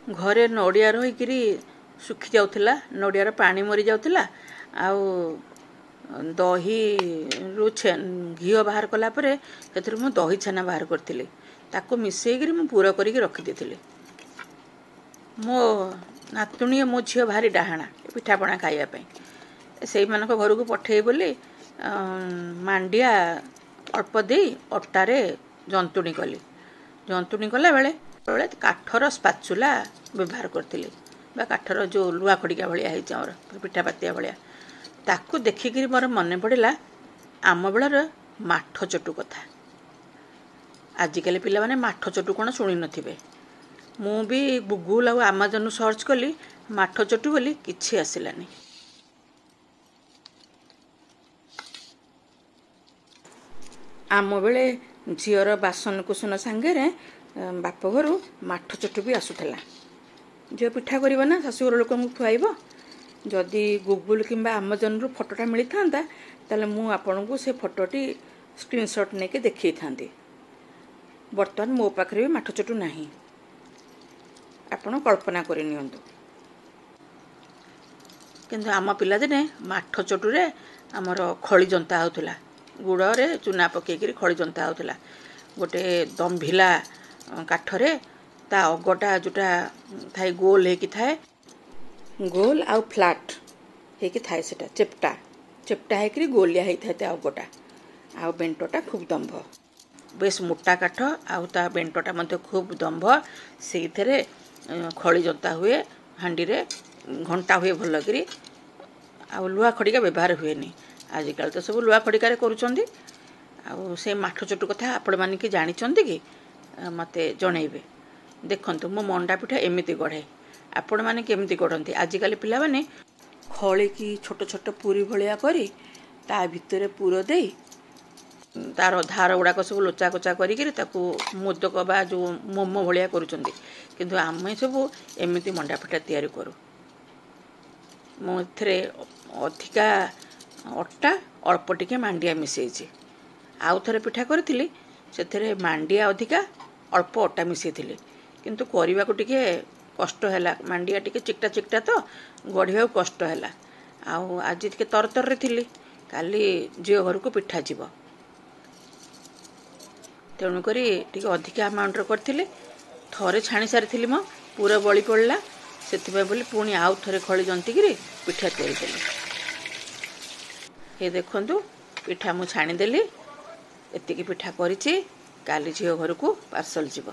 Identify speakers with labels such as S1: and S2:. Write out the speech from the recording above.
S1: घरे नड़िया रहीकि सुखी जाऊला नड़ियार पानी मरी जाऊला आउ दही रु घी बाहर कलापर से मु दही छेना बाहर करी ताको मिसेकरी मु पूरा करके रखीदी। मो नातुणी मो झील भारी डाहाणा पिठापणा खावाई से घर को पठे बोली मांडिया अल्प दे अटारे जंतुणी कली। जंतुणी कला बेले काठर स्पाचुला व्यवहार करी काठर जो लुआ खड़िका भाया होमर पिठा पातिया भाया ताकू देखिकी मोर मन पड़ा आम बेलर माठ चटु कथा। आजिकल पिला माने माठ चटु कौन शुणी नथिबे। मु भी गूगल और आमाजन सर्च कली माठ चटु बोली किछि आसिलानी। आम बेले झीर बासन कुसन सांगे बाप घर माठ चटु भी आसूला। झील पिठा कर ना शाशुघर लोक खुआब जदि गूगल कि आमाजन रु फोटोटा मिली था ताले मु आपन को से फोटोटी स्क्रीनशॉट लेके देखी था। बर्तमान मो पाखे भी माठ चटु नहीं आपण कल्पना कर नियंतु। किंतु आम पिला दिने माठ चटुरे आमर खड़ी जंता होतुला गुड़े चूना पकईकि खड़ी जंता होतुला। गोटे दंभिला काठरे ता अगटा जोटा थाए गोल होकी थाए गोल आउ फ्लाट होकी थाए सेटा चेप्टा चेप्टा होकर गोलिया होता है अगटा आउ बेंटटा खूब दंभ बेस मोटा काठ आउ ता बेंटटा मध्य खूब दंभ से खड़ी जंता हुए हांडी रे घंटा हुए भल करी आउ लुहा खड़िका व्यवहार हुए नहीं। आजिकल तो सब लुहा खड़िकार करुँच से माठ चटु कथा आपण मैंने कि जानी कि मते जनइबे। देखंतु मो मंडा पिठा एमती गढ़े आपण मैंने केमती गढ़ती। आजिकल पिला माने खड़ी की छोट छोट पूरी भलिया करी ता भितर पूर दे तार धार गुड़ाक सब लोचा कोचा करी मोदक बा जो मोमो भलिया करुचंदी। किंतु आम सब एमती मंडा पिठा तैयारी करूँ। मुझे अधिका अटा अल्प टिके मांडिया मिसेई आउ थे पिठा करी से मांडिया अधिका अल्प अटा मिसेई किंतु करने को टिके कष्ट है। मांडिया टिके चिकटा चिकटा तो गढ़ा कष्ट है। आउ आज टिके तरतर रे थिली काली झील घर को पिठा जीव तेणुक टिके अधिका अमाउंट करी थरे छाणी सारी मो पूरा बड़ी पड़ला से बोली पुणी आउ थे खड़ी जंतिकी पिठा तैयारी कली। ये देखंतु पिठा मु छाणीदेली एतिकी पिठा करी काली झील घर को पार्सल जीव।